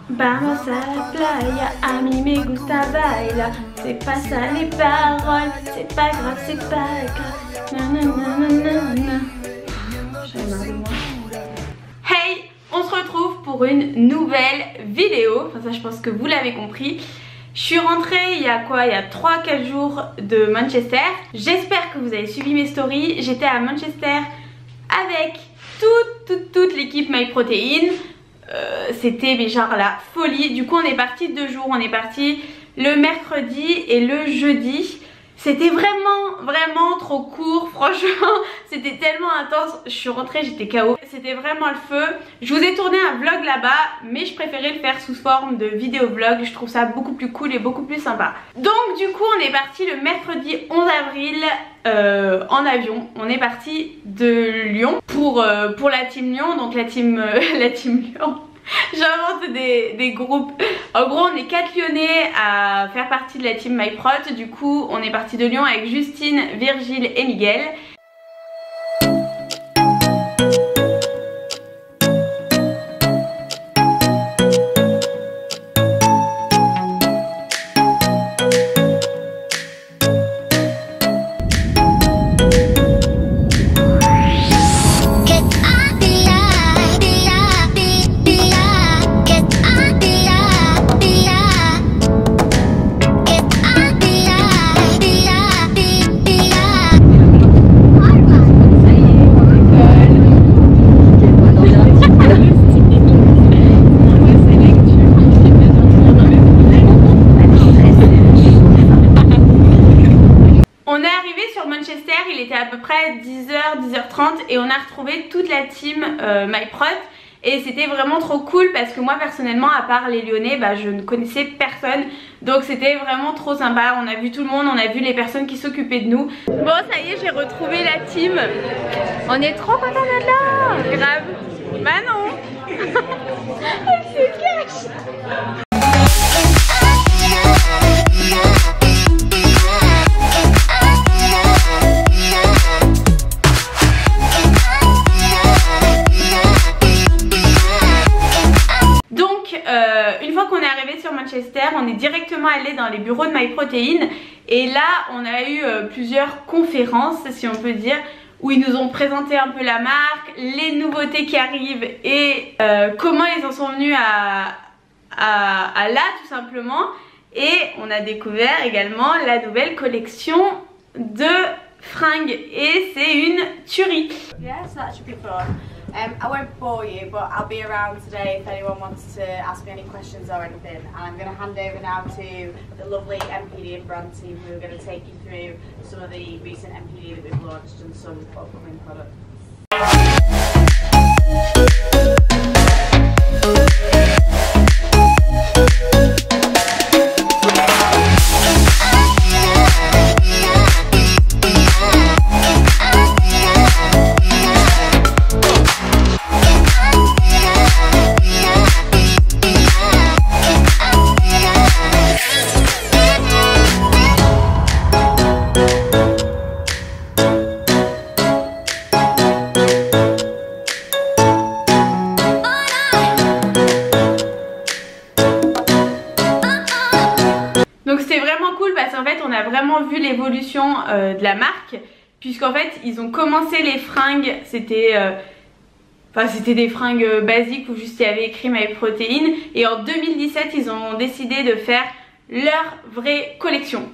Vamos a la playa, a mí me gusta bailar. C'est pas ça les paroles, c'est pas grave, c'est pas grave. Nanana. J'en ai marre de moi. Hey, on se retrouve pour une nouvelle vidéo. Enfin ça je pense que vous l'avez compris. Je suis rentrée il y a 3-4 jours de Manchester. J'espère que vous avez suivi mes stories. J'étais à Manchester avec toute l'équipe MyProtein. C'était mais genre la folie. Du coup on est parti 2 jours. On est parti le mercredi et le jeudi. C'était vraiment trop court. Franchement c'était tellement intense. Je suis rentrée, j'étais KO. C'était vraiment le feu. Je vous ai tourné un vlog là-bas, mais je préférais le faire sous forme de vidéo vlog. Je trouve ça beaucoup plus cool et beaucoup plus sympa. Donc du coup on est parti le mercredi 11 avril en avion. On est parti de Lyon pour la team Lyon. Donc la team Lyon. J'invente des groupes. En gros on est 4 Lyonnais à faire partie de la team MyProt. Du coup on est parti de Lyon avec Justine, Virgile et Miguel. Il était à peu près 10h, 10h30 et on a retrouvé toute la team MyProt et c'était vraiment trop cool parce que moi personnellement à part les Lyonnais je ne connaissais personne, donc c'était vraiment trop sympa. On a vu tout le monde, on a vu les personnes qui s'occupaient de nous. Bon ça y est, j'ai retrouvé la team, on est trop contents d'être là. Grave. Manon elle se cache. Manchester, on est directement allé dans les bureaux de MyProtein et là on a eu plusieurs conférences si on peut dire où ils nous ont présenté un peu la marque, les nouveautés qui arrivent et comment ils en sont venus à là tout simplement, et on a découvert également la nouvelle collection de fringues et c'est une tuerie. Yeah, so that should be fun. I won't bore you, but I'll be around today if anyone wants to ask me any questions or anything. And I'm going to hand over now to the lovely MPD and brand team who are going to take you through some of the recent MPD that we've launched and some upcoming products. On a vraiment vu l'évolution de la marque, puisqu'en fait ils ont commencé les fringues, c'était des fringues basiques où juste il y avait écrit MyProtein, et en 2017 ils ont décidé de faire leur vraie collection.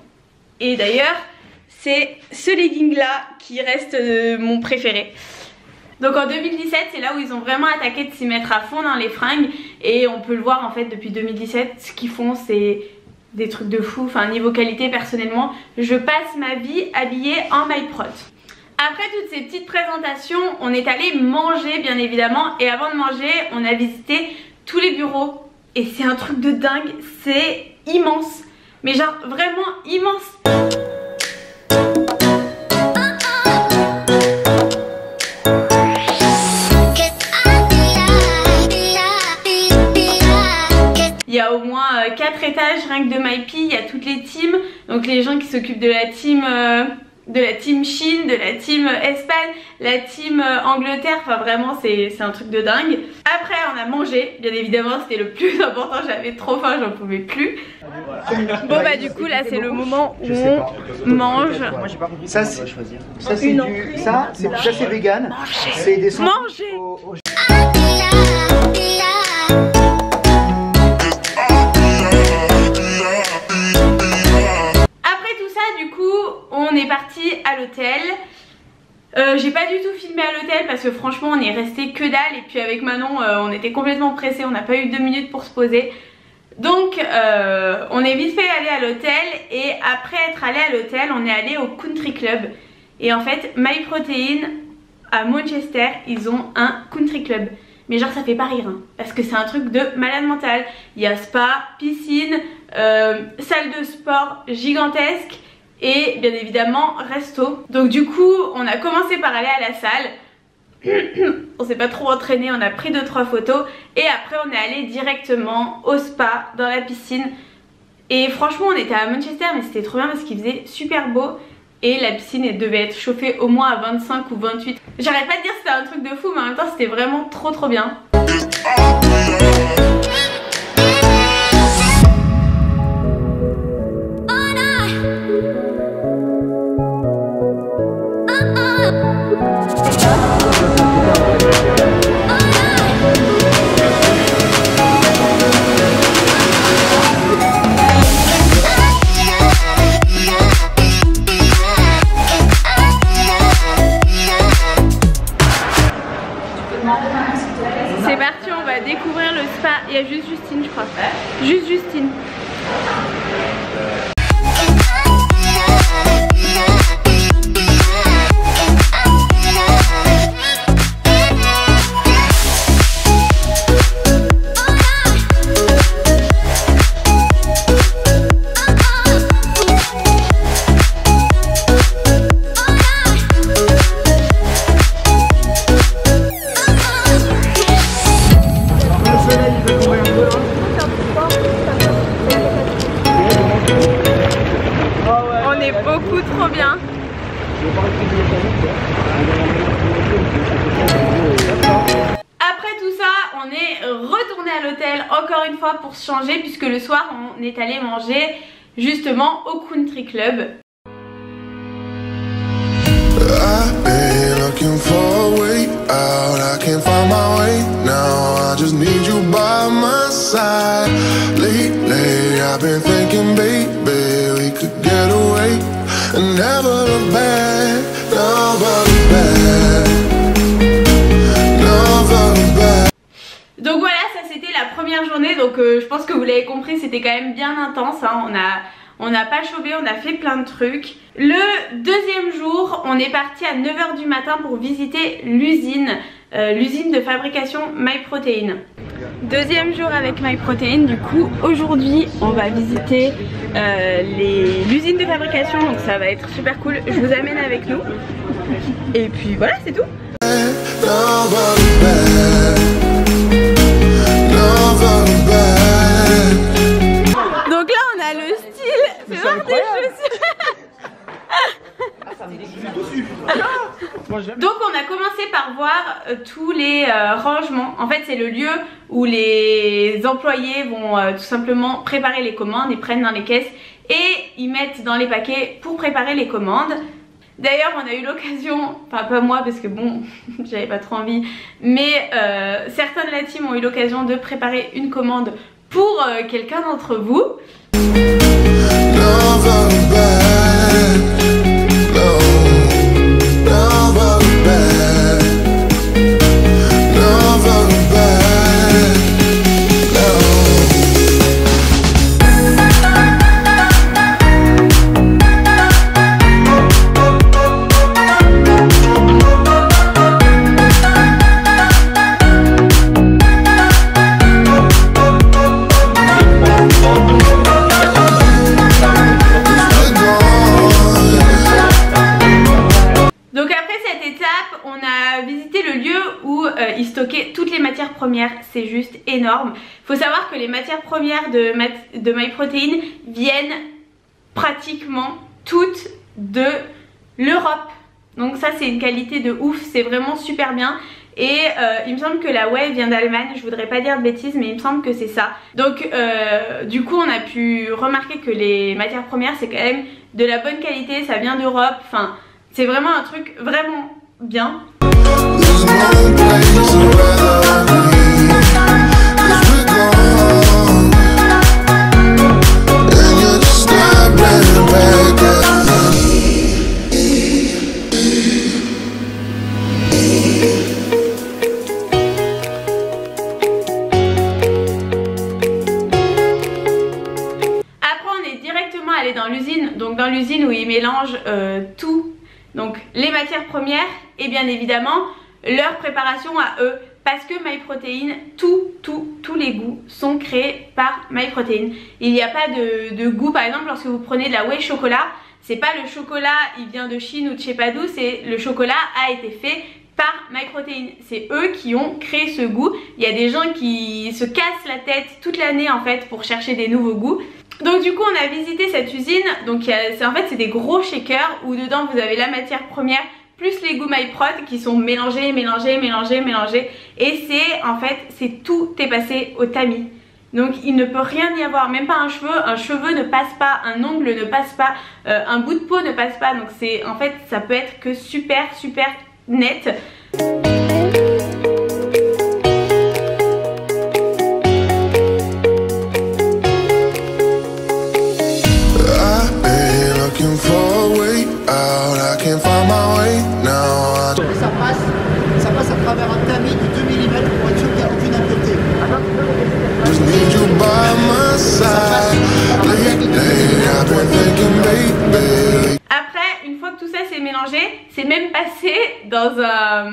Et d'ailleurs c'est ce legging là qui reste mon préféré. Donc en 2017 c'est là où ils ont vraiment attaqué de s'y mettre à fond dans les fringues, et on peut le voir en fait depuis 2017 ce qu'ils font c'est des trucs de fou. Enfin niveau qualité personnellement je passe ma vie habillée en MyProt. Après toutes ces petites présentations on est allé manger bien évidemment, et avant de manger on a visité tous les bureaux et c'est un truc de dingue, c'est immense, mais genre vraiment immense. Il y a au moins 4 étages rien que de MyPi, il y a toutes les teams, donc les gens qui s'occupent de la team de la team Chine, de la team Espagne, la team Angleterre, enfin vraiment c'est un truc de dingue. Après on a mangé, bien évidemment c'était le plus important, j'avais trop faim, j'en pouvais plus. Bon bah du coup là c'est le moment où on mange. Ça c'est vegan. C'est des manger. On est parti à l'hôtel. J'ai pas du tout filmé à l'hôtel parce que franchement on est resté que dalle, et puis avec Manon on était complètement pressés, on n'a pas eu 2 minutes pour se poser. Donc on est vite fait aller à l'hôtel, et après être allé à l'hôtel on est allé au Country Club. Et en fait MyProtein à Manchester ils ont un Country Club. Mais genre ça fait pas rire hein, parce que c'est un truc de malade mental. Il y a spa, piscine, salle de sport gigantesque, et bien évidemment resto. Donc du coup on a commencé par aller à la salle. On s'est pas trop entraîné, on a pris 2-3 photos, et après on est allé directement au spa, dans la piscine. Et franchement on était à Manchester, mais c'était trop bien parce qu'il faisait super beau, et la piscine elle devait être chauffée au moins à 25 ou 28. J'arrête pas de dire que c'était un truc de fou, mais en même temps c'était vraiment trop bien. C'est parti, on va découvrir le spa. Il y a juste Justine je crois. Juste Justine. Beaucoup trop bien. Après tout ça, on est retourné à l'hôtel encore une fois pour se changer, puisque le soir on est allé manger justement au Country Club. Donc voilà, ça c'était la première journée. Donc je pense que vous l'avez compris, c'était quand même bien intense hein. On n'a pas chômé, on a fait plein de trucs. Le deuxième jour, on est parti à 9 h du matin pour visiter l'usine, l'usine de fabrication MyProtein. Deuxième jour avec MyProtein, du coup aujourd'hui on va visiter l'usine de fabrication, donc ça va être super cool. Je vous amène avec nous. Et puis voilà, c'est tout. Donc là on a le style, c'est voir des chaussures. Donc on a commencé par voir tous les rangements. En fait c'est le lieu où les employés vont tout simplement préparer les commandes. Ils prennent dans les caisses et ils mettent dans les paquets pour préparer les commandes. D'ailleurs on a eu l'occasion, enfin pas moi parce que bon j'avais pas trop envie, mais certains de la team ont eu l'occasion de préparer une commande pour quelqu'un d'entre vous. Ils stockaient toutes les matières premières, c'est juste énorme. Il faut savoir que les matières premières de MyProtein viennent pratiquement toutes de l'Europe. Donc ça c'est une qualité de ouf, c'est vraiment super bien. Et il me semble que la whey vient d'Allemagne, je voudrais pas dire de bêtises mais il me semble que c'est ça. Donc du coup on a pu remarquer que les matières premières c'est quand même de la bonne qualité, ça vient d'Europe. Enfin c'est vraiment un truc vraiment bien. Dans l'usine, donc dans l'usine où ils mélangent tout, donc les matières premières et bien évidemment leur préparation à eux, parce que MyProtein, tous les goûts sont créés par MyProtein. Il n'y a pas de goût, par exemple lorsque vous prenez de la whey chocolat, c'est pas le chocolat il vient de Chine ou de je sais pas d'où, c'est le chocolat a été fait par MyProtein, c'est eux qui ont créé ce goût. Il y a des gens qui se cassent la tête toute l'année en fait pour chercher des nouveaux goûts. Donc du coup on a visité cette usine, donc en fait c'est des gros shakers où dedans vous avez la matière première plus les goûts MyProt qui sont mélangés et c'est en fait tout est passé au tamis. Donc il ne peut rien y avoir, même pas un cheveu ne passe pas, un ongle ne passe pas, un bout de peau ne passe pas. Donc c'est en fait ça peut être que super net. Ça passe à travers un tamis de 2 mm pour être sûr qu'il n'y a aucune impureté. Après, une fois que tout ça s'est mélangé, c'est même passé dans un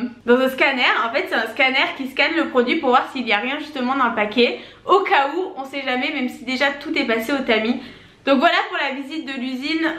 scanner. En fait, c'est un scanner qui scanne le produit pour voir s'il n'y a rien justement dans le paquet. Au cas où, on sait jamais, même si déjà tout est passé au tamis. Donc voilà pour la visite de l'usine.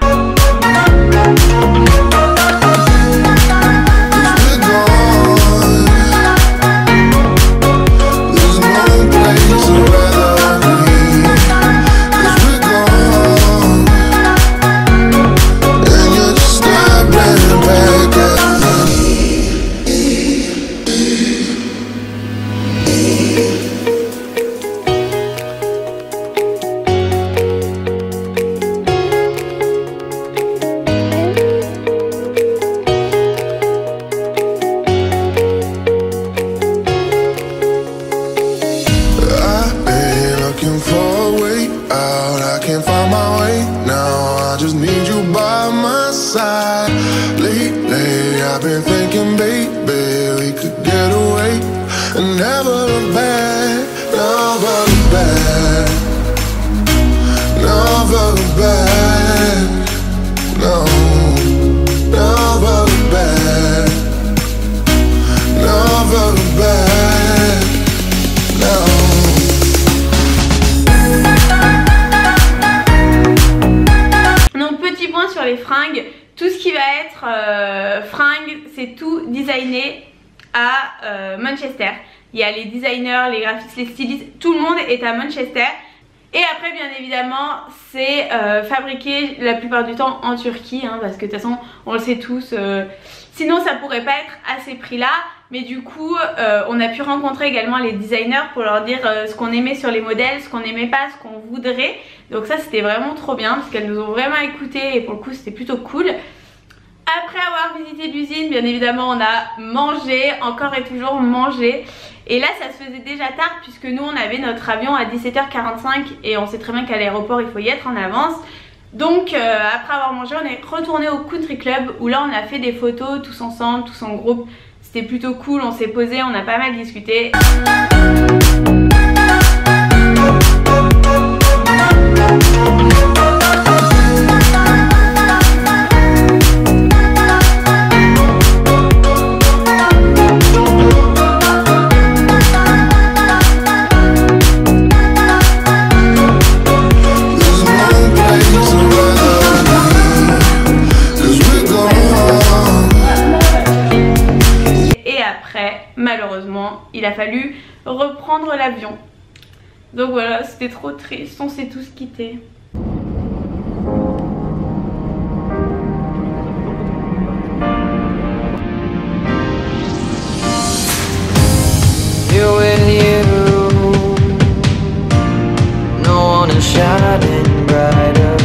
Tout ce qui va être fringues, c'est tout designé à Manchester. Il y a les designers, les graphistes, les stylistes, tout le monde est à Manchester. Et après bien évidemment c'est fabriqué la plupart du temps en Turquie hein, parce que de toute façon on le sait tous, sinon ça pourrait pas être à ces prix là. Mais du coup on a pu rencontrer également les designers pour leur dire ce qu'on aimait sur les modèles, ce qu'on n'aimait pas, ce qu'on voudrait. Donc ça c'était vraiment trop bien parce qu'elles nous ont vraiment écouté et pour le coup c'était plutôt cool. Après avoir visité l'usine, bien évidemment on a mangé, encore et toujours mangé. Et là ça se faisait déjà tard puisque nous on avait notre avion à 17h45 et on sait très bien qu'à l'aéroport il faut y être en avance. Donc après avoir mangé on est retourné au country club où là on a fait des photos tous ensemble, tous en groupe. C'était plutôt cool, on s'est posé, on a pas mal discuté. Malheureusement, il a fallu reprendre l'avion. Donc voilà, c'était trop triste, on s'est tous quittés. shining brighter.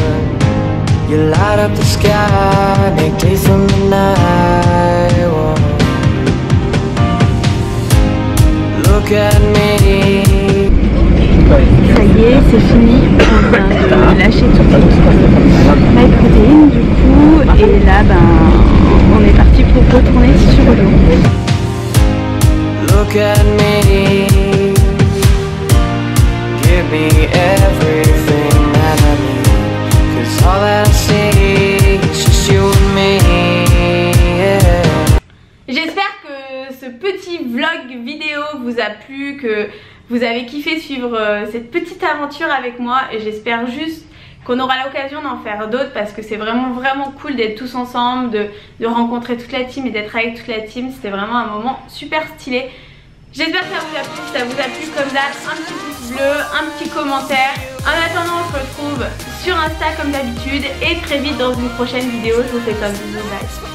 You light up the sky, make days from the night. Whoa. Look at me. Ça y est, c'est fini, on vient de lâcher toute l'équipe My Protein du coup, et là on est parti pour retourner sur Lyon. Look at me, give me everything that I need, 'cause all that I see is just you and me, yeah. J'espère que ce petit vlog vidéo vous a plu, que vous avez kiffé suivre cette petite aventure avec moi, et j'espère juste qu'on aura l'occasion d'en faire d'autres parce que c'est vraiment cool d'être tous ensemble, de rencontrer toute la team et d'être avec toute la team. C'était vraiment un moment super stylé. J'espère que ça vous a plu. Si ça vous a plu, comme d'hab, un petit pouce bleu, un petit commentaire. En attendant, on se retrouve sur Insta comme d'habitude et très vite dans une prochaine vidéo. Je vous fais comme bisous, bye.